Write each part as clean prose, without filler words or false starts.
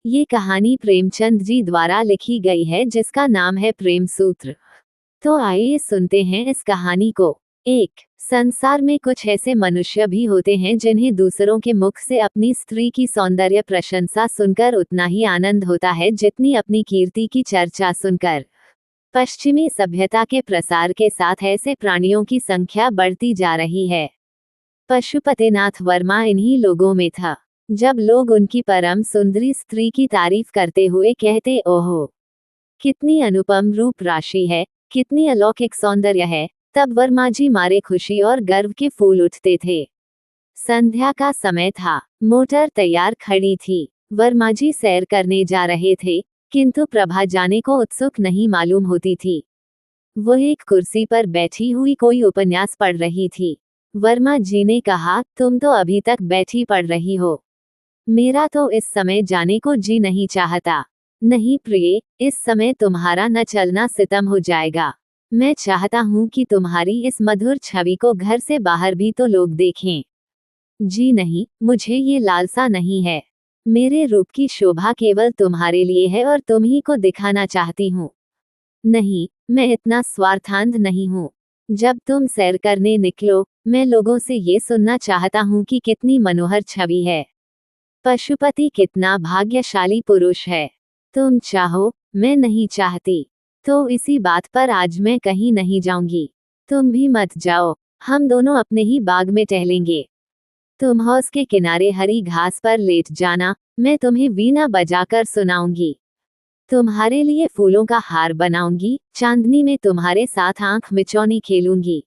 ये कहानी प्रेमचंद जी द्वारा लिखी गई है जिसका नाम है प्रेम सूत्र। तो आइए सुनते हैं इस कहानी को। एक संसार में कुछ ऐसे मनुष्य भी होते हैं जिन्हें दूसरों के मुख से अपनी स्त्री की सौंदर्य प्रशंसा सुनकर उतना ही आनंद होता है जितनी अपनी कीर्ति की चर्चा सुनकर। पश्चिमी सभ्यता के प्रसार के साथ ऐसे प्राणियों की संख्या बढ़ती जा रही है। पशुपतिनाथ वर्मा इन्हीं लोगों में था। जब लोग उनकी परम सुंदरी स्त्री की तारीफ करते हुए कहते, ओहो कितनी अनुपम रूप राशि है, कितनी अलौकिक सौंदर्य है, तब वर्मा जी मारे खुशी और गर्व के फूल उठते थे। संध्या का समय था। मोटर तैयार खड़ी थी। वर्मा जी सैर करने जा रहे थे, किंतु प्रभा जाने को उत्सुक नहीं मालूम होती थी। वो एक कुर्सी पर बैठी हुई कोई उपन्यास पढ़ रही थी। वर्मा जी ने कहा, तुम तो अभी तक बैठी पढ़ रही हो। मेरा तो इस समय जाने को जी नहीं चाहता। नहीं प्रिय, इस समय तुम्हारा न चलना सितम हो जाएगा। मैं चाहता हूँ कि तुम्हारी इस मधुर छवि को घर से बाहर भी तो लोग देखें। जी नहीं, मुझे ये लालसा नहीं है। मेरे रूप की शोभा केवल तुम्हारे लिए है और तुम ही को दिखाना चाहती हूँ। नहीं, मैं इतना स्वार्थांध नहीं हूँ। जब तुम सैर करने निकलो, मैं लोगों से ये सुनना चाहता हूँ कि कितनी मनोहर छवि है। पशुपति कितना भाग्यशाली पुरुष है। तुम चाहो, मैं नहीं चाहती। तो इसी बात पर आज मैं कहीं नहीं जाऊंगी। तुम भी मत जाओ, हम दोनों अपने ही बाग में टहलेंगे। तुम हौज के किनारे हरी घास पर लेट जाना, मैं तुम्हें वीणा बजाकर सुनाऊंगी। तुम्हारे लिए फूलों का हार बनाऊंगी, चांदनी में तुम्हारे साथ आंख मिचौनी खेलूंगी।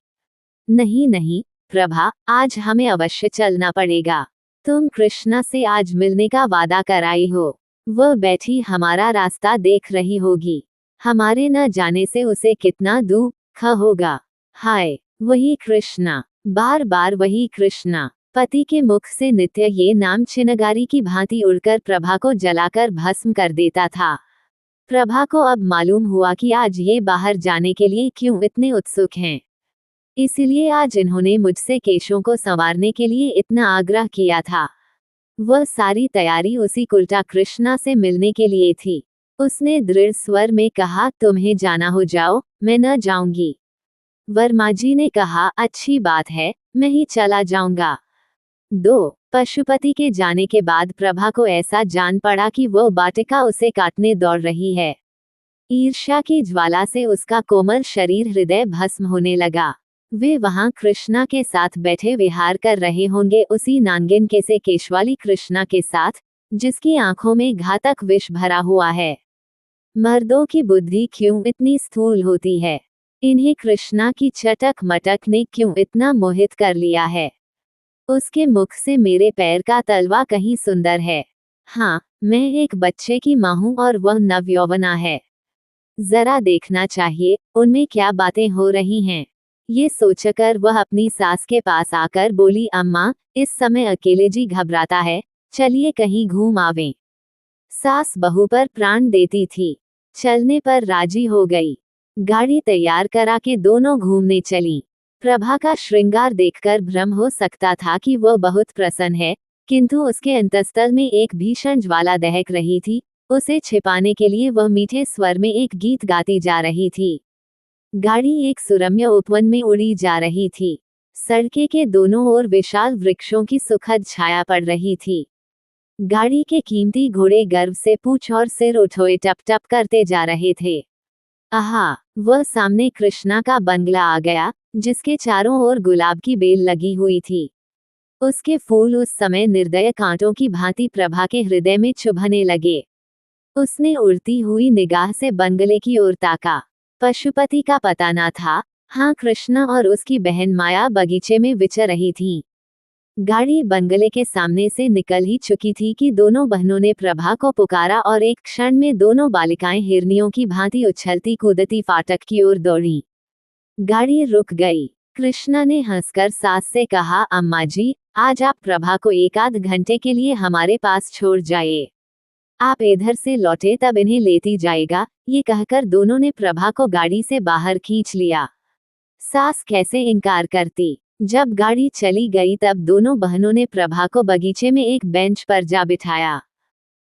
नहीं नहीं प्रभा, आज हमें अवश्य चलना पड़ेगा। तुम कृष्णा से आज मिलने का वादा कराई हो। वह बैठी हमारा रास्ता देख रही होगी। हमारे न जाने से उसे कितना दुख होगा। हाय, वही कृष्णा, बार बार वही कृष्णा। पति के मुख से नित्य ये नाम चिनगारी की भांति उड़कर प्रभा को जलाकर भस्म कर देता था। प्रभा को अब मालूम हुआ कि आज ये बाहर जाने के लिए क्यों इतने उत्सुक हैं। इसलिए आज इन्होंने मुझसे केशों को संवारने के लिए इतना आग्रह किया था। वह सारी तैयारी उसी कुल्टा कृष्णा से मिलने के लिए थी। उसने दृढ़ स्वर में कहा, तुम्हें जाना हो जाओ, मैं न जाऊंगी। वर्मा जी ने कहा, अच्छी बात है, मैं ही चला जाऊंगा। 2 पशुपति के जाने के बाद प्रभा को ऐसा जान पड़ा कि वह बाटिका उसे काटने दौड़ रही है। ईर्ष्या की ज्वाला से उसका कोमल शरीर हृदय भस्म होने लगा। वे वहां कृष्णा के साथ बैठे विहार कर रहे होंगे, उसी नांगिन के से केशवाली कृष्णा के साथ, जिसकी आंखों में घातक विष भरा हुआ है। मर्दों की बुद्धि क्यों इतनी स्थूल होती है। इन्हें कृष्णा की चटक मटक ने क्यों इतना मोहित कर लिया है। उसके मुख से मेरे पैर का तलवा कहीं सुंदर है। हाँ, मैं एक बच्चे की माँ हूँ और वह नवयौवना है। जरा देखना चाहिए, उनमें क्या बातें हो रही हैं। ये सोचकर वह अपनी सास के पास आकर बोली, अम्मा, इस समय अकेले जी घबराता है, चलिए कहीं घूम आवें। सास बहू पर प्राण देती थी। चलने पर राजी हो गई। गाड़ी तैयार करा के दोनों घूमने चली। प्रभा का श्रृंगार देखकर भ्रम हो सकता था कि वह बहुत प्रसन्न है, किंतु उसके अंतस्तल में एक भीषण ज्वाला दहक रही थी। उसे छिपाने के लिए वह मीठे स्वर में एक गीत गाती जा रही थी। गाड़ी एक सुरम्य उपवन में उड़ी जा रही थी। सड़के के दोनों ओर विशाल वृक्षों की सुखद छाया पड़ रही थी। गाड़ी के कीमती घोड़े गर्व से पूंछ और सिर उठोए टप टप करते जा रहे थे। आहा, वह सामने कृष्णा का बंगला आ गया, जिसके चारों ओर गुलाब की बेल लगी हुई थी। उसके फूल उस समय निर्दय कांटों की भांति प्रभा के हृदय में चुभने लगे। उसने उड़ती हुई निगाह से बंगले की ओर ताका। पशुपति का पता न था। हाँ, कृष्णा और उसकी बहन माया बगीचे में विचर रही थीं। गाड़ी बंगले के सामने से निकल ही चुकी थी कि दोनों बहनों ने प्रभा को पुकारा और एक क्षण में दोनों बालिकाएं हिरनियों की भांति उछलती कूदती फाटक की ओर दौड़ी। गाड़ी रुक गई। कृष्णा ने हंसकर सास से कहा, अम्मा जी, आज आप प्रभा को एक आध घंटे के लिए हमारे पास छोड़ जाइए। आप इधर से लौटे तब इन्हें लेती जाएगा। ये कहकर दोनों ने प्रभा को गाड़ी से बाहर खींच लिया। सास कैसे इनकार करती। जब गाड़ी चली गई तब दोनों बहनों ने प्रभा को बगीचे में एक बेंच पर जा बिठाया।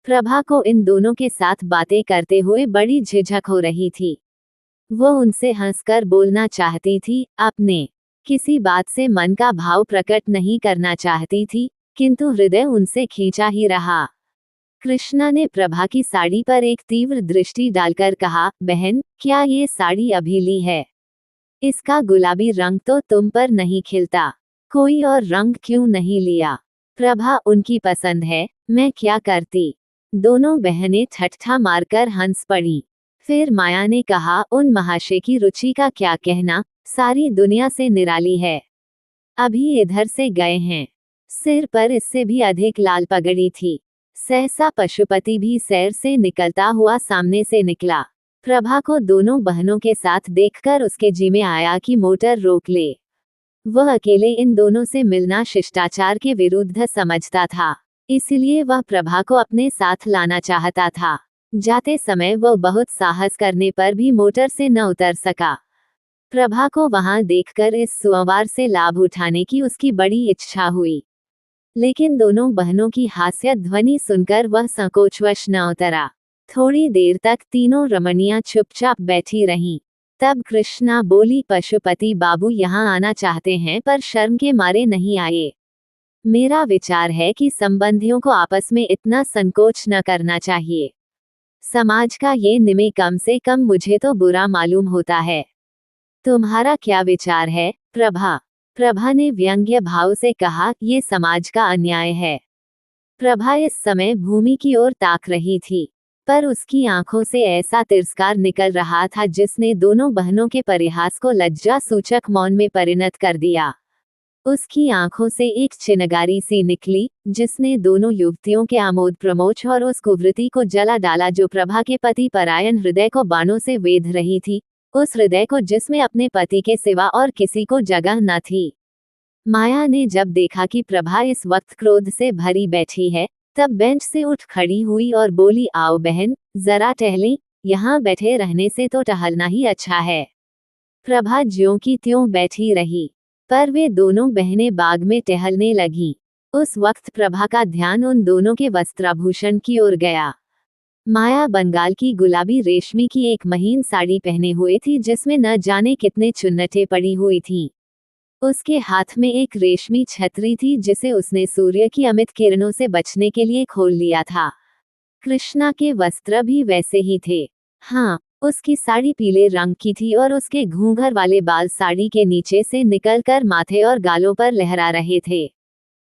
प्रभा को इन दोनों के साथ बातें करते हुए बड़ी झिझक हो रही थी। वो उनसे हंसकर बोलना चाहती थी, अपने किसी बात से मन का भाव प्रकट नहीं करना चाहती थी, किंतु हृदय उनसे खींचा ही रहा। कृष्णा ने प्रभा की साड़ी पर एक तीव्र दृष्टि डालकर कहा, बहन, क्या ये साड़ी अभी ली है? इसका गुलाबी रंग तो तुम पर नहीं खिलता, कोई और रंग क्यों नहीं लिया? प्रभा उनकी पसंद है, मैं क्या करती? दोनों बहनें ठट्ठा मारकर हंस पड़ी। फिर माया ने कहा, उन महाशय की रुचि का क्या कहना, सारी दुनिया से निराली है। अभी इधर से गए हैं। सिर पर इससे भी अधिक लाल पगड़ी थी। सहसा पशुपति भी सैर से निकलता हुआ सामने से निकला। प्रभा को दोनों बहनों के साथ देखकर उसके जी में आया कि मोटर रोक ले। वह अकेले इन दोनों से मिलना शिष्टाचार के विरुद्ध समझता था, इसलिए वह प्रभा को अपने साथ लाना चाहता था। जाते समय वह बहुत साहस करने पर भी मोटर से न उतर सका। प्रभा को वहां देखकर इस सुअवार से लाभ उठाने की उसकी बड़ी इच्छा हुई, लेकिन दोनों बहनों की हास्य ध्वनि सुनकर वह संकोचवश न उतरा। थोड़ी देर तक तीनों रमणियां चुपचाप बैठी रहीं। तब कृष्णा बोली, पशुपति बाबू यहाँ आना चाहते हैं पर शर्म के मारे नहीं आए। मेरा विचार है कि संबंधियों को आपस में इतना संकोच न करना चाहिए। समाज का ये नियम कम से कम मुझे तो बुरा मालूम होता है। तुम्हारा क्या विचार है, प्रभा? प्रभा ने व्यंग्य भाव से कहा, ये समाज का अन्याय है। प्रभा इस समय भूमि की ओर ताक रही थी, पर उसकी आंखों से ऐसा तिरस्कार निकल रहा था जिसने दोनों बहनों के परिहास को लज्जा सूचक मौन में परिणत कर दिया। उसकी आंखों से एक चिनगारी सी निकली, जिसने दोनों युवतियों के आमोद प्रमोद और उस कुवृत्ति को जला डाला जो प्रभा के पति परायण हृदय को बाणों से वेध रही थी, उस हृदय को जिसमें अपने पति के सिवा और किसी को जगह न थी। माया ने जब देखा कि प्रभा इस वक्त क्रोध से भरी बैठी है, तब बेंच से उठ खड़ी हुई और बोली, आओ बहन, जरा टहलें, यहाँ बैठे रहने से तो टहलना ही अच्छा है। प्रभा ज्यों की त्यों बैठी रही, पर वे दोनों बहनें बाग में टहलने लगीं। उस वक्त प्रभा का ध्यान उन दोनों के वस्त्राभूषण की ओर गया। माया बंगाल की गुलाबी रेशमी की एक महीन साड़ी पहने हुए थी जिसमें न जाने कितने चुन्नटें पड़ी हुई थीं। उसके हाथ में एक रेशमी छतरी थी जिसे उसने सूर्य की अमित किरणों से बचने के लिए खोल लिया था। कृष्णा के वस्त्र भी वैसे ही थे। हाँ, उसकी साड़ी पीले रंग की थी और उसके घूंघर वाले बाल साड़ी के नीचे से निकलकर माथे और गालों पर लहरा रहे थे।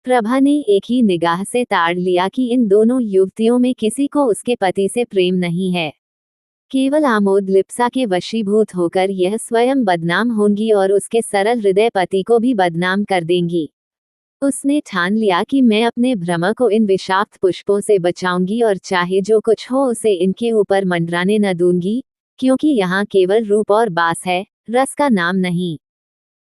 प्रभा ने एक ही निगाह से ताड़ लिया कि इन दोनों युवतियों में किसी को उसके पति से प्रेम नहीं है। केवल आमोद लिप्सा के वशीभूत होकर यह स्वयं बदनाम होंगी और उसके सरल हृदय पति को भी बदनाम कर देंगी। उसने ठान लिया कि मैं अपने भ्रम को इन विषाक्त पुष्पों से बचाऊंगी और चाहे जो कुछ हो उसे इनके ऊपर मंडराने न दूंगी, क्योंकि यहाँ केवल रूप और बास है, रस का नाम नहीं।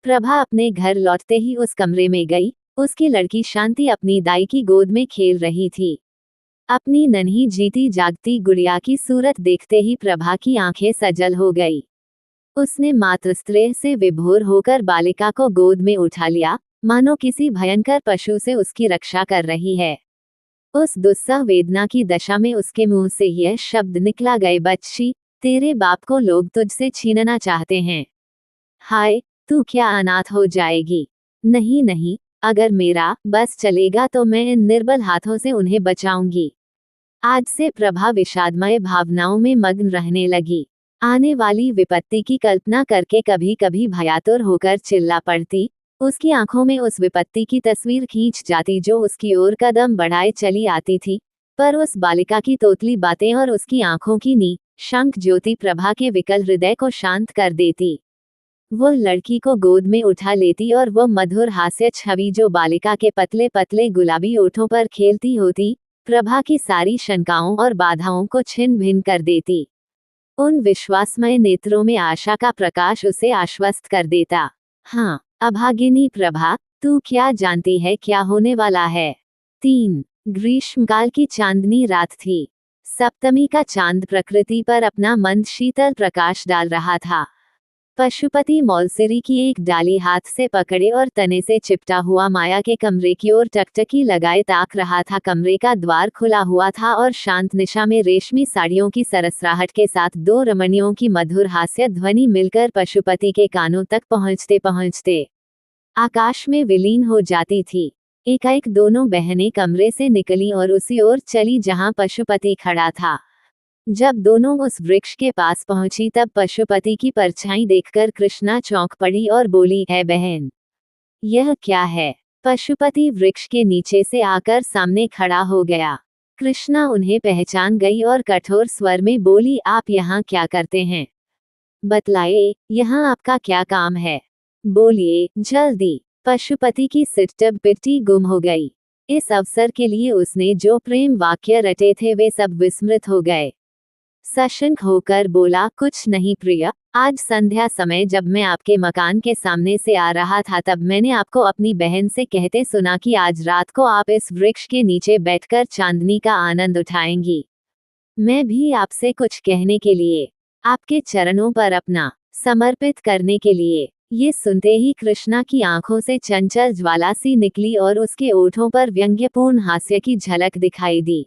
प्रभा अपने घर लौटते ही उस कमरे में गई। उसकी लड़की शांति अपनी दाई की गोद में खेल रही थी। अपनी नन्ही जीती जागती गुड़िया की सूरत देखते ही प्रभा की आंखें सजल हो गई। उसने मातृस्नेह से विभोर होकर बालिका को गोद में उठा लिया, मानो किसी भयंकर पशु से उसकी रक्षा कर रही है। उस दुस्सह वेदना की दशा में उसके मुंह से यह शब्द निकला, गए बच्ची, तेरे बाप को लोग तुझसे छीनना चाहते हैं। हाय, तू क्या अनाथ हो जाएगी? नहीं नहीं, अगर मेरा बस चलेगा तो मैं इन निर्बल हाथों से उन्हें बचाऊंगी। आज से प्रभा विषादमय भावनाओं में मग्न रहने लगी। आने वाली विपत्ति की कल्पना करके कभी कभी भयातुर होकर चिल्ला पड़ती। उसकी आंखों में उस विपत्ति की तस्वीर खींच जाती जो उसकी ओर कदम बढ़ाए चली आती थी, पर उस बालिका की तोतली बातें और उसकी आंखों की नी शंख ज्योति प्रभा के विकल हृदय को शांत कर देती। वो लड़की को गोद में उठा लेती और वो मधुर हास्य छवि जो बालिका के पतले पतले गुलाबी ओठों पर खेलती होती, प्रभा की सारी शंकाओं और बाधाओं को छिन्न भिन्न कर देती। उन विश्वासमय नेत्रों में आशा का प्रकाश उसे आश्वस्त कर देता। हाँ, अभागिनी प्रभा, तू क्या जानती है क्या होने वाला है? 3 ग्रीष्मकाल की चांदनी रात थी। सप्तमी का चांद प्रकृति पर अपना मंद शीतल प्रकाश डाल रहा था। पशुपति मौलसिरी की एक डाली हाथ से पकड़े और तने से चिपटा हुआ माया के कमरे की ओर टकटकी लगाए ताक रहा था। कमरे का द्वार खुला हुआ था और शांत निशा में रेशमी साड़ियों की सरसराहट के साथ दो रमणियों की मधुर हास्य ध्वनि मिलकर पशुपति के कानों तक पहुंचते पहुंचते आकाश में विलीन हो जाती थी। एकाएक दोनों बहनें कमरे से निकली और उसी ओर चली जहां पशुपति खड़ा था। जब दोनों उस वृक्ष के पास पहुंची तब पशुपति की परछाई देखकर कृष्णा चौंक पड़ी और बोली, है बहन, यह क्या है? पशुपति वृक्ष के नीचे से आकर सामने खड़ा हो गया। कृष्णा उन्हें पहचान गई और कठोर स्वर में बोली, आप यहाँ क्या करते हैं? बतलाए, यहाँ आपका क्या काम है? बोलिए जल्दी। पशुपति की सिटप पिट्टी गुम हो गई। इस अवसर के लिए उसने जो प्रेम वाक्य रटे थे वे सब विस्मृत हो गए। सशंक होकर बोला, कुछ नहीं प्रिय, आज संध्या समय जब मैं आपके मकान के सामने से आ रहा था तब मैंने आपको अपनी बहन से कहते सुना कि आज रात को आप इस वृक्ष के नीचे बैठकर चांदनी का आनंद उठाएंगी। मैं भी आपसे कुछ कहने के लिए, आपके चरणों पर अपना समर्पित करने के लिए। ये सुनते ही कृष्णा की आंखों से चंचल ज्वाला सी निकली और उसके ओठों पर व्यंग्यपूर्ण हास्य की झलक दिखाई दी।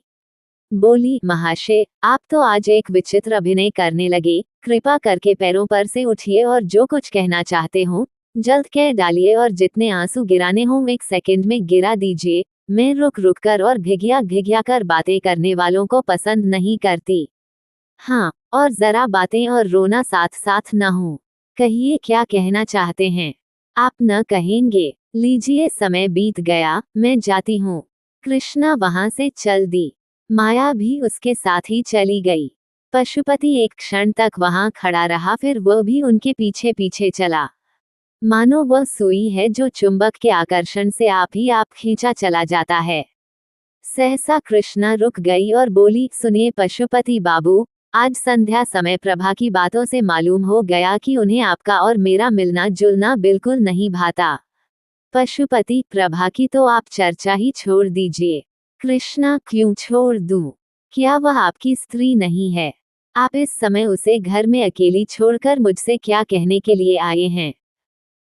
बोली, महाशय, आप तो आज एक विचित्र अभिनय करने लगे। कृपा करके पैरों पर से उठिए और जो कुछ कहना चाहते हो जल्द कह डालिए और जितने आंसू गिराने हों 1 सेकंड में गिरा दीजिए। मैं रुक रुक कर और घिघिया कर बातें करने वालों को पसंद नहीं करती। हाँ, और जरा बातें और रोना साथ साथ न हो। कहिए क्या कहना चाहते हैं? आप न कहेंगे? लीजिए, समय बीत गया, मैं जाती हूँ। कृष्णा वहां से चल दी। माया भी उसके साथ ही चली गई। पशुपति एक क्षण तक वहां खड़ा रहा, फिर वह भी उनके पीछे पीछे चला। मानो वह सुई है जो चुंबक के आकर्षण से आप ही आप खींचा चला जाता है। सहसा कृष्णा रुक गई और बोली, सुनिए पशुपति बाबू, आज संध्या समय प्रभा की बातों से मालूम हो गया कि उन्हें आपका और मेरा मिलना जुलना बिल्कुल नहीं भाता। पशुपति, प्रभा की तो आप चर्चा ही छोड़ दीजिए। कृष्णा, क्यों छोड़ दूं? क्या वह आपकी स्त्री नहीं है? आप इस समय उसे घर में अकेली छोड़कर मुझसे क्या कहने के लिए आए हैं?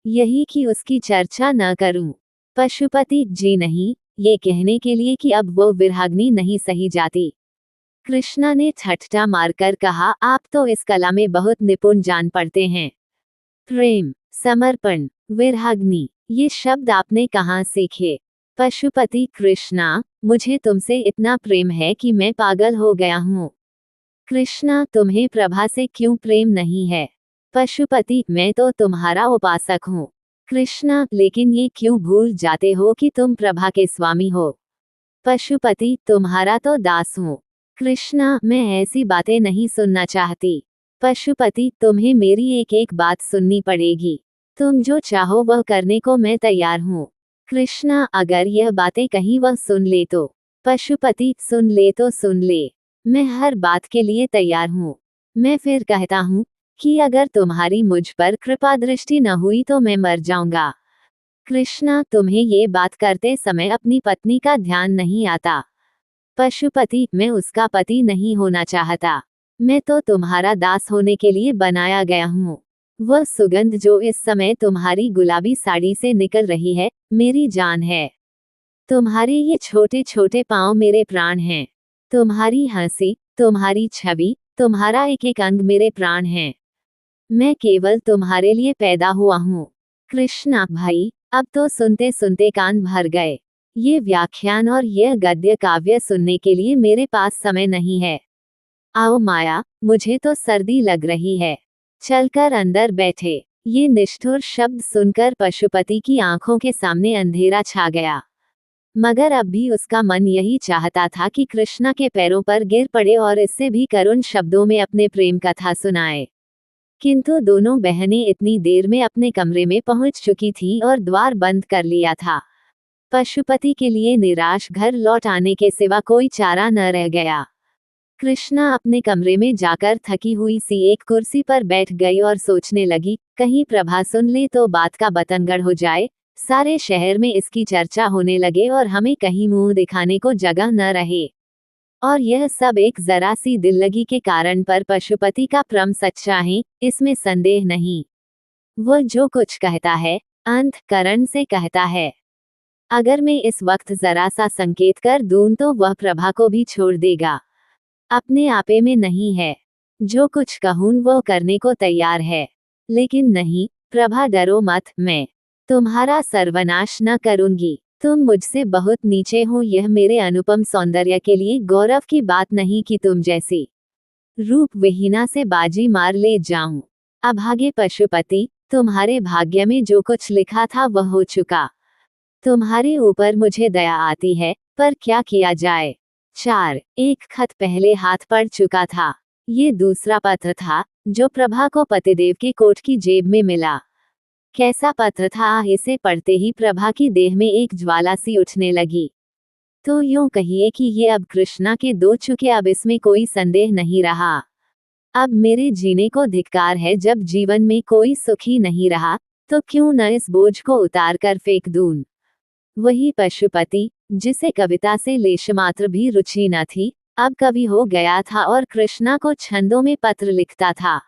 यही कि उसकी चर्चा न करूं? पशुपति, जी नहीं, ये कहने के लिए कि अब वो विरहाग्नि नहीं सही जाती। कृष्णा ने ठट्ठा मारकर कहा, आप तो इस कला में बहुत निपुण जान पड़ते हैं। प्रेम, समर्पण, विरहाग्नि, ये शब्द आपने कहाँ सीखे? पशुपति, कृष्णा, मुझे तुमसे इतना प्रेम है कि मैं पागल हो गया हूँ। कृष्णा, तुम्हें प्रभा से क्यों प्रेम नहीं है? पशुपति, मैं तो तुम्हारा उपासक हूँ। कृष्णा, लेकिन ये क्यों भूल जाते हो कि तुम प्रभा के स्वामी हो? पशुपति, तुम्हारा तो दास हूँ। कृष्णा, मैं ऐसी बातें नहीं सुनना चाहती। पशुपति, तुम्हें मेरी एक एक बात सुननी पड़ेगी। तुम जो चाहो वह करने को मैं तैयार हूँ। कृष्णा, अगर यह बातें कहीं वह सुन ले तो? पशुपति, सुन ले तो सुन ले, मैं हर बात के लिए तैयार हूँ। मैं फिर कहता हूँ कि अगर तुम्हारी मुझ पर कृपा दृष्टि न हुई तो मैं मर जाऊंगा। कृष्णा, तुम्हें ये बात करते समय अपनी पत्नी का ध्यान नहीं आता? पशुपति, मैं उसका पति नहीं होना चाहता। मैं तो तुम्हारा दास होने के लिए बनाया गया हूँ। वह सुगंध जो इस समय तुम्हारी गुलाबी साड़ी से निकल रही है, मेरी जान है। तुम्हारे ये छोटे छोटे पांव मेरे प्राण हैं। तुम्हारी हंसी, तुम्हारी छवि, तुम्हारा एक एक अंग मेरे प्राण हैं। मैं केवल तुम्हारे लिए पैदा हुआ हूँ। कृष्णा भाई, अब तो सुनते सुनते कान भर गए। ये व्याख्यान और यह गद्य काव्य सुनने के लिए मेरे पास समय नहीं है। आओ माया, मुझे तो सर्दी लग रही है। चलकर अंदर बैठे। ये निष्ठुर शब्द सुनकर पशुपति की आंखों के सामने अंधेरा छा गया। मगर अब भी उसका मन यही चाहता था कि कृष्णा के पैरों पर गिर पड़े और इससे भी करुण शब्दों में अपने प्रेम कथा सुनाए। किंतु दोनों बहनें इतनी देर में अपने कमरे में पहुंच चुकी थीं और द्वार बंद कर लिया था। पशुपति के लिए निराश घर लौट आने के सिवा कोई चारा न रह गया। कृष्णा अपने कमरे में जाकर थकी हुई सी एक कुर्सी पर बैठ गई और सोचने लगी, कहीं प्रभा सुन ले तो बात का बतंगड़ हो जाए, सारे शहर में इसकी चर्चा होने लगे और हमें कहीं मुंह दिखाने को जगह न रहे। और यह सब एक जरा सी दिल्लगी के कारण पर पशुपति का प्रेम सच्चा है, इसमें संदेह नहीं। वो जो कुछ कहता है अंतःकरण से कहता है। अगर मैं इस वक्त जरा सा संकेत कर दूं तो वह प्रभा को भी छोड़ देगा। अपने आपे में नहीं है। जो कुछ कहूं वो करने को तैयार है। लेकिन नहीं प्रभा, डरो मत, मैं तुम्हारा सर्वनाश न करूंगी। तुम मुझसे बहुत नीचे हो। यह मेरे अनुपम सौंदर्य के लिए गौरव की बात नहीं कि तुम जैसी रूप विहीना से बाजी मार ले जाऊं। अभागे पशुपति, तुम्हारे भाग्य में जो कुछ लिखा था वह हो चुका। तुम्हारे ऊपर मुझे दया आती है, पर क्या किया जाए। 4 एक खत पहले हाथ पड़ चुका था। ये दूसरा पत्र था जो प्रभा को पतिदेव के कोट की जेब में मिला। कैसा पत्र था, इसे पढ़ते ही प्रभा की देह में एक ज्वाला सी उठने लगी। तो यूं कहिए कि ये अब कृष्णा के दो चुके, अब इसमें कोई संदेह नहीं रहा। अब मेरे जीने को धिक्कार है। जब जीवन में कोई सुख ही नहीं रहा तो क्यों न इस बोझ को उतार कर फेंक दूं। वही पशुपति जिसे कविता से लेशमात्र भी रुचि न थी, अब कवि हो गया था और कृष्णा को छंदों में पत्र लिखता था।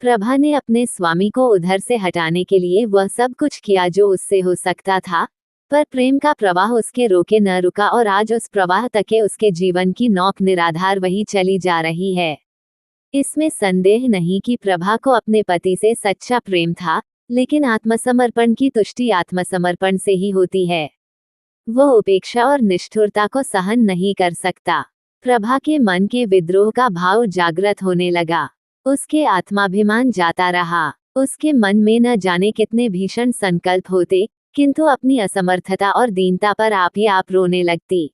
प्रभा ने अपने स्वामी को उधर से हटाने के लिए वह सब कुछ किया जो उससे हो सकता था, पर प्रेम का प्रवाह उसके रोके न रुका और आज उस प्रवाह तके उसके जीवन की नौक निराधार वही चली जा रही है। इसमें संदेह नहीं कि प्रभा को अपने पति से सच्चा प्रेम था, लेकिन आत्मसमर्पण की तुष्टि आत्मसमर्पण से ही होती है। वो उपेक्षा और निष्ठुरता को सहन नहीं कर सकता। प्रभा के मन के विद्रोह का भाव जागृत होने लगा। उसके आत्माभिमान जाता रहा। उसके मन में न जाने कितने भीषण संकल्प होते, किंतु अपनी असमर्थता और दीनता पर आप ही आप रोने लगती।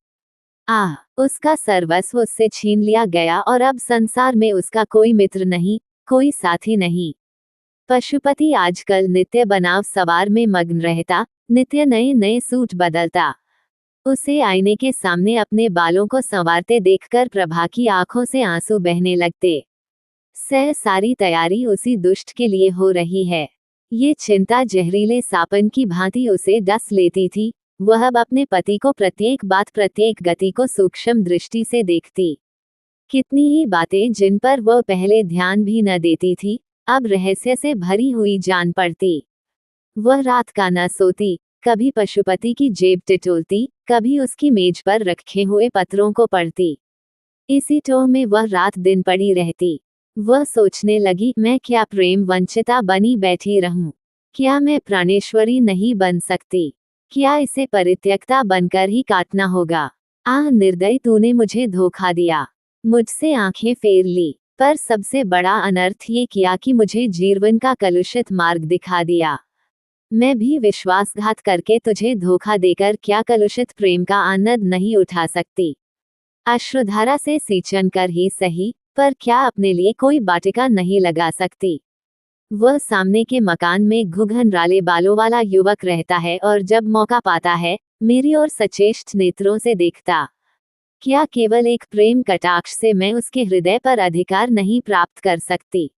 उसका सर्वस्व उससे छीन लिया गया और अब संसार में उसका कोई मित्र नहीं, कोई साथी नहीं। पशुपति आजकल नित्य बनाव सवार में मग्न रहता, नित्य नए नए सूट बदलता। उसे आईने के सामने अपने बालों को संवारते देखकर प्रभा की आंखों से आंसू बहने लगते। सारी तैयारी उसी दुष्ट के लिए हो रही है। ये चिंता जहरीले सापन की भांति उसे डस लेती थी। वह अब अपने पति को प्रत्येक बात, प्रत्येक गति को सूक्ष्म दृष्टि से देखती। कितनी ही बातें जिन पर वह पहले ध्यान भी न देती थी, अब रहस्य से भरी हुई जान पड़ती। वह रात का न सोती, कभी पशुपति की जेब टिटोलती, कभी उसकी मेज पर रखे हुए पत्रों को पढ़ती। इसी टोह में वह रात दिन पड़ी रहती। वह सोचने लगी, मैं क्या प्रेम वंचिता बनी बैठी रहूं? क्या मैं प्राणेश्वरी नहीं बन सकती? क्या इसे परित्यक्ता बनकर ही काटना होगा? आह निर्दयी, तूने मुझे धोखा दिया, मुझसे आंखें फेर ली, पर सबसे बड़ा अनर्थ ये किया कि मुझे जीवन का कलुषित मार्ग दिखा दिया। मैं भी विश्वासघात करके तुझे धोखा देकर क्या कलुषित प्रेम का आनंद नहीं उठा सकती? अश्रुधारा से सींचन कर ही सही, पर क्या अपने लिए कोई वाटिका नहीं लगा सकती? वह सामने के मकान में घुघनराले बालों वाला युवक रहता है और जब मौका पाता है मेरी ओर सचेष्ट नेत्रों से देखता। क्या केवल एक प्रेम कटाक्ष से मैं उसके हृदय पर अधिकार नहीं प्राप्त कर सकती?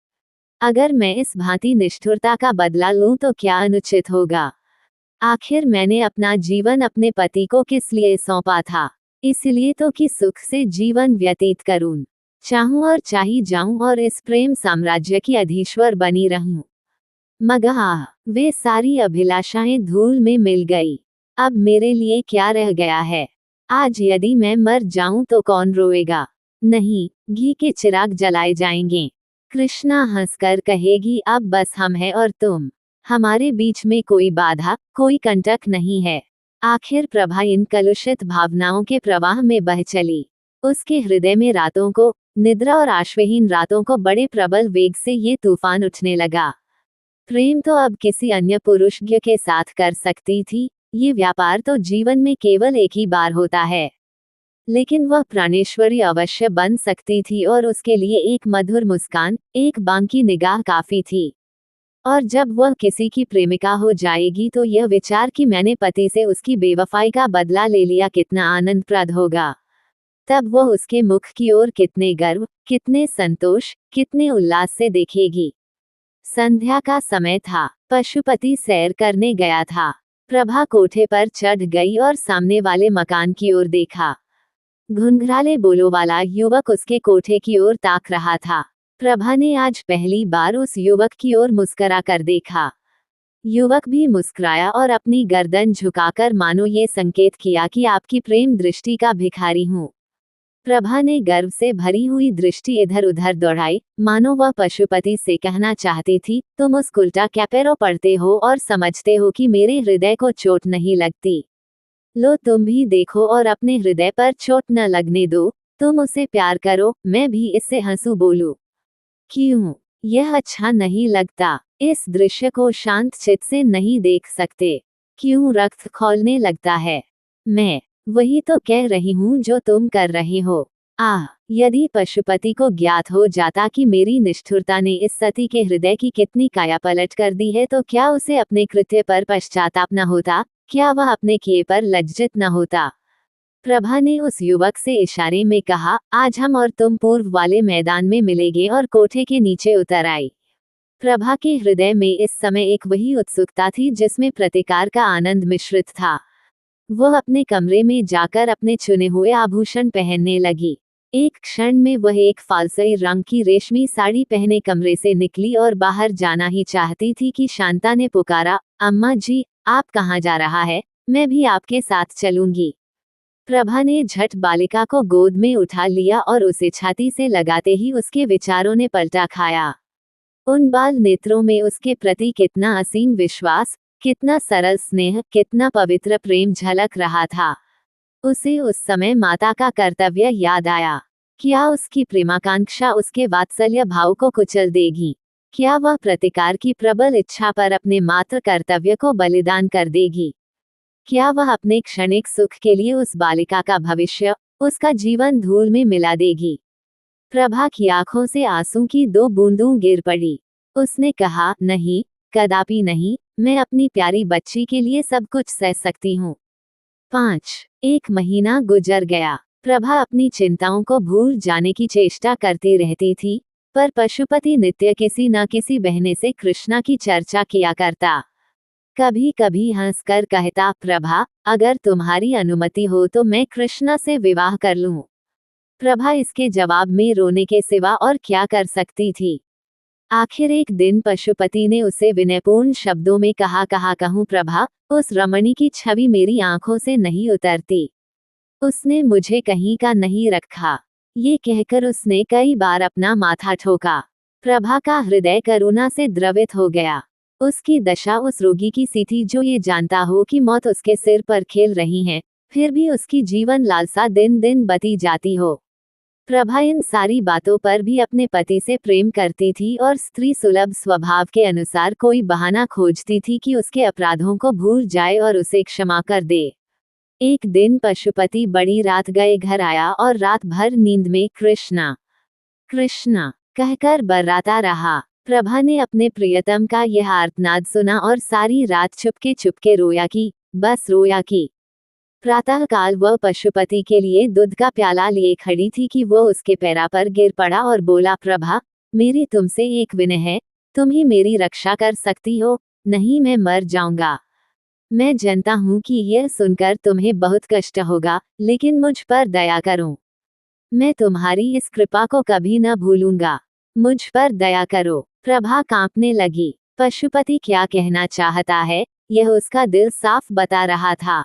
अगर मैं इस भांति निष्ठुरता का बदला लूं तो क्या अनुचित होगा? आखिर मैंने अपना जीवन अपने पति को किस लिए सौंपा था? इसलिए तो कि सुख से जीवन व्यतीत करूं, चाहूं और चाही जाऊं और इस प्रेम साम्राज्य की अधीश्वर बनी रहूं। मगर वे सारी अभिलाषाएं धूल में मिल गई। अब मेरे लिए क्या रह गया है? आज यदि मैं मर जाऊं तो कौन रोएगा? नहीं, घी के चिराग जलाए जाएंगे। कृष्णा हंसकर कहेगी, अब बस हम हैं और तुम। हमारे बीच में कोई बाधा, कोई कंटक नहीं है। आखिर प्रभा इन कलुषित भावनाओं के प्रवाह में बह चली। उसके हृदय में रातों को, निद्रा और आश्वहीन रातों को बड़े प्रबल वेग से ये तूफान उठने लगा। प्रेम तो अब किसी अन्य पुरुष के साथ कर सकती थी। ये व्यापार तो जीवन में केवल एक ही बार होता है। लेकिन वह प्राणेश्वरी अवश्य बन सकती थी और उसके लिए एक मधुर मुस्कान, एक बांकी निगाह काफी थी। और जब वह किसी की प्रेमिका हो जाएगी तो यह विचार कि मैंने पति से उसकी बेवफाई का बदला ले लिया कितना आनंदप्रद होगा। तब वह उसके मुख की ओर कितने गर्व, कितने संतोष, कितने उल्लास से देखेगी। संध्या का समय था। पशुपति सैर करने गया था। प्रभा कोठे पर चढ़ गई और सामने वाले मकान की ओर देखा। घुंघराले बोलों वाला युवक उसके कोठे की ओर ताक रहा था। प्रभा ने आज पहली बार उस युवक की ओर मुस्करा कर देखा। युवक भी मुस्कुराया और अपनी गर्दन झुकाकर मानो ये संकेत किया कि आपकी प्रेम दृष्टि का भिखारी हूँ। प्रभा ने गर्व से भरी हुई दृष्टि इधर उधर दौड़ाई, मानो वह पशुपति से कहना चाहती थी, तुम उस उल्टा कैपेरो पढ़ते हो और समझते हो कि मेरे हृदय को चोट नहीं लगती। लो तुम भी देखो और अपने हृदय पर चोट न लगने दो। तुम उसे प्यार करो, मैं भी इससे हंसू बोलूं। क्यों? यह अच्छा नहीं लगता। इस दृश्य को शांत चित्त से नहीं देख सकते। क्यों रक्त खौलने लगता है? मैं वही तो कह रही हूँ जो तुम कर रहे हो। आह, यदि पशुपति को ज्ञात हो जाता कि मेरी निष्ठुरता ने इस सती के हृदय की कितनी कायापलट कर दी है तो क्या उसे अपने कृत्य पर पश्चाताप न होता? क्या वह अपने किए पर लज्जित न होता? प्रभा ने उस युवक से इशारे में कहा, आज हम और तुम पूर्व वाले मैदान में मिलेंगे और कोठे के नीचे उतर आई। प्रभा के हृदय में इस समय एक वही उत्सुकता थी जिसमें प्रतिकार का आनंद मिश्रित था। वह अपने कमरे में जाकर अपने चुने हुए आभूषण पहनने लगी। एक क्षण में वह एक फालसई रंग की रेशमी साड़ी पहने कमरे से निकली और बाहर जाना ही चाहती थी कि शांता ने पुकारा, अम्मा जी, आप कहाँ जा रहा है? मैं भी आपके साथ चलूंगी। प्रभा ने झट बालिका को गोद में उठा लिया और उसे छाती से लगाते ही उसके विचारों ने पलटा खाया। उन बाल नेत्रों में उसके प्रति कितना असीम विश्वास, कितना सरल स्नेह, कितना पवित्र प्रेम झलक रहा था। उसे उस समय माता का कर्तव्य याद आया। क्या उसकी प्रेमाकांक्षा उसके वात्सल्य भाव को कुचल देगी? क्या वह प्रतिकार की प्रबल इच्छा पर अपने मात्र कर्तव्य को बलिदान कर देगी? क्या वह अपने क्षणिक सुख के लिए उस बालिका का भविष्य, उसका जीवन धूल में मिला देगी? प्रभा की आंखों से आंसू की दो बूंदों गिर पड़ी। उसने कहा, नहीं, कदापि नहीं, मैं अपनी प्यारी बच्ची के लिए सब कुछ सह सकती हूँ। 1 महीना गुजर गया। प्रभा अपनी चिंताओं को भूल जाने की चेष्टा करती रहती थी, पर पशुपति नित्य किसी न किसी बहाने से कृष्णा की चर्चा किया करता। कभी कभी हंसकर कहता, प्रभा, अगर तुम्हारी अनुमति हो तो मैं कृष्णा से विवाह कर लूं। प्रभा इसके जवाब में रोने के सिवा और क्या कर सकती थी। आखिर एक दिन पशुपति ने उसे विनयपूर्ण शब्दों में कहा, कहूं प्रभा, उस रमणी की छवि मेरी आंखों से नहीं उतरती। उसने मुझे कहीं का नहीं रखा। ये कहकर उसने कई बार अपना माथा ठोका। प्रभा का हृदय करुणा से द्रवित हो गया। उसकी दशा उस रोगी की सी थी जो ये जानता हो कि मौत उसके सिर पर खेल रही है, फिर भी उसकी जीवन लालसा दिन दिन बढ़ती जाती हो। प्रभा इन सारी बातों पर भी अपने पति से प्रेम करती थी और स्त्री सुलभ स्वभाव के अनुसार कोई बहाना खोजती थी कि उसके अपराधों को भूल जाए और उसे क्षमा कर दे। एक दिन पशुपति बड़ी रात गए घर आया और रात भर नींद में कृष्णा कृष्णा कहकर बर्राता रहा। प्रभा ने अपने प्रियतम का यह आर्तनाद सुना और सारी रात चुपके चुपके रोया की, बस रोया की। प्रातःकाल वह पशुपति के लिए दूध का प्याला लिए खड़ी थी कि वह उसके पैरा पर गिर पड़ा और बोला, प्रभा, मेरी तुमसे एक विनय है, तुम ही मेरी रक्षा कर सकती हो, नहीं मैं मर जाऊंगा। मैं जानता हूँ कि यह सुनकर तुम्हें बहुत कष्ट होगा, लेकिन मुझ पर दया करो। मैं तुम्हारी इस कृपा को कभी न भूलूंगा। मुझ पर दया करो। प्रभा कांपने लगी। पशुपति क्या कहना चाहता है, यह उसका दिल साफ बता रहा था।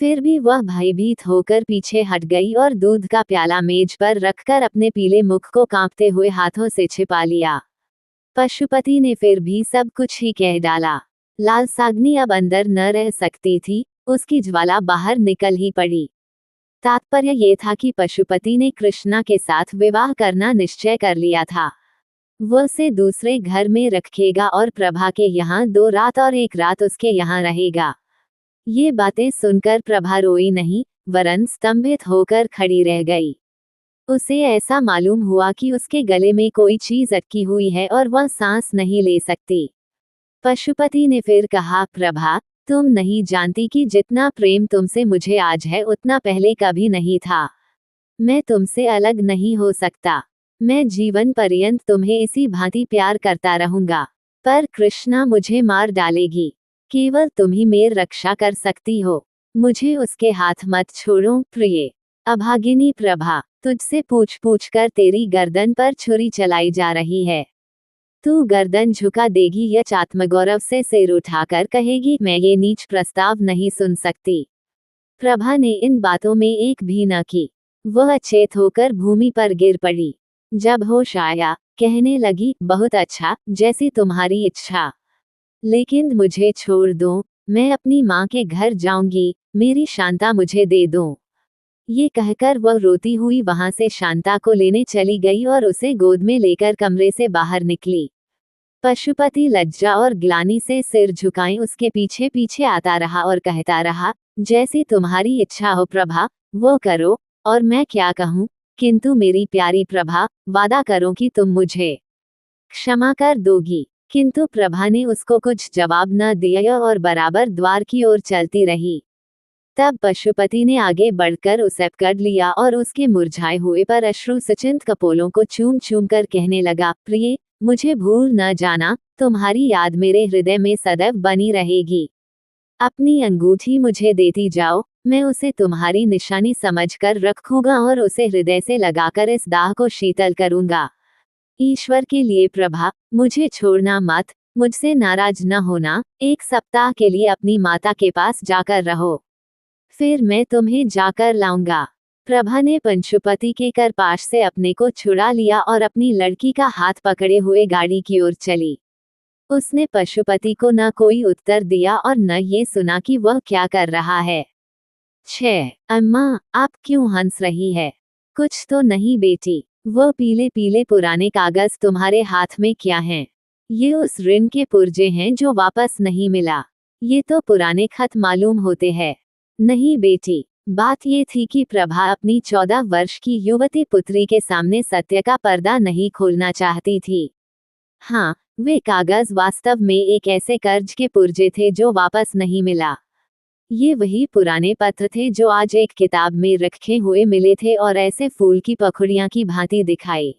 फिर भी वह भयभीत होकर पीछे हट गई और दूध का प्याला मेज पर रखकर अपने पीले मुख को कांपते हुए हाथों से छिपा लिया। पशुपति ने फिर भी सब कुछ ही कह डाला। लालसाग्नि अब अंदर न रह सकती थी, उसकी ज्वाला बाहर निकल ही पड़ी। तात्पर्य ये था कि पशुपति ने कृष्णा के साथ विवाह करना निश्चय कर लिया था। वह उसे दूसरे घर में रखेगा और प्रभा के यहाँ 2 रात और 1 रात उसके यहाँ रहेगा। ये बातें सुनकर प्रभा रोई नहीं, वरन स्तंभित होकर खड़ी रह गई। उसे ऐसा मालूम हुआ कि उसके गले में कोई चीज अटकी हुई है और वह सांस नहीं ले सकती। पशुपति ने फिर कहा, प्रभा, तुम नहीं जानती कि जितना प्रेम तुमसे मुझे आज है उतना पहले कभी नहीं था। मैं तुमसे अलग नहीं हो सकता। मैं जीवन पर्यंत तुम्हें इसी भांति प्यार करता रहूंगा। पर कृष्णा मुझे मार डालेगी। केवल तुम ही मेरी रक्षा कर सकती हो। मुझे उसके हाथ मत छोड़ो प्रिय। अभागिनी प्रभा, तुझसे पूछ पूछ कर तेरी गर्दन पर छुरी चलाई जा रही है। तू गर्दन झुका देगी या आत्मगौरव से सिर उठाकर कहेगी मैं ये नीच प्रस्ताव नहीं सुन सकती। प्रभा ने इन बातों में एक भी न की। वह अचेत होकर भूमि पर गिर पड़ी। जब होश आया, कहने लगी, बहुत अच्छा, जैसी तुम्हारी इच्छा, लेकिन मुझे छोड़ दो, मैं अपनी माँ के घर जाऊंगी, मेरी शांता मुझे दे दो। ये कहकर वह रोती हुई वहां से शांता को लेने चली गई और उसे गोद में लेकर कमरे से बाहर निकली। पशुपति लज्जा और ग्लानि से सिर झुकाए उसके पीछे पीछे आता रहा और कहता रहा, जैसी तुम्हारी इच्छा हो प्रभा, वो करो, और मैं क्या कहूँ, किंतु मेरी प्यारी प्रभा, वादा करो कि तुम मुझे क्षमा कर दोगी। किंतु प्रभा ने उसको कुछ जवाब न दिया और बराबर द्वार की ओर चलती रही। तब पशुपति ने आगे बढ़कर उसे पकड़ लिया और उसके मुरझाए हुए पर अश्रु सिंचित कपोलों को चूम चूम कर कहने लगा, प्रिय, मुझे भूल न जाना, तुम्हारी याद मेरे हृदय में सदैव बनी रहेगी। अपनी अंगूठी मुझे देती जाओ, मैं उसे तुम्हारी निशानी समझकर रखूंगा और उसे हृदय से लगाकर इस दाह को शीतल करूंगा। ईश्वर के लिए प्रभा, मुझे छोड़ना मत, मुझसे नाराज न होना, 1 सप्ताह के लिए अपनी माता के पास जाकर रहो, फिर मैं तुम्हें जाकर लाऊंगा। प्रभा ने पशुपति के करपाश से अपने को छुड़ा लिया और अपनी लड़की का हाथ पकड़े हुए गाड़ी की ओर चली। उसने पशुपति को न कोई उत्तर दिया और न ये सुना कि वह क्या कर रहा है। 6 अम्मा, आप क्यों हंस रही है? कुछ तो नहीं बेटी, वो पीले पीले पुराने कागज तुम्हारे हाथ में क्या हैं? ये उस ऋण के पुर्जे हैं जो वापस नहीं मिला। ये तो पुराने खत मालूम होते हैं। नहीं बेटी, बात ये थी कि प्रभा अपनी 14 वर्ष की युवती पुत्री के सामने सत्य का पर्दा नहीं खोलना चाहती थी। हाँ, वे कागज वास्तव में एक ऐसे कर्ज के पुर्जे थे जो वापस नहीं मिला। ये वही पुराने पत्र थे जो आज एक किताब में रखे हुए मिले थे और ऐसे फूल की पखुड़ियां की भांति दिखाई।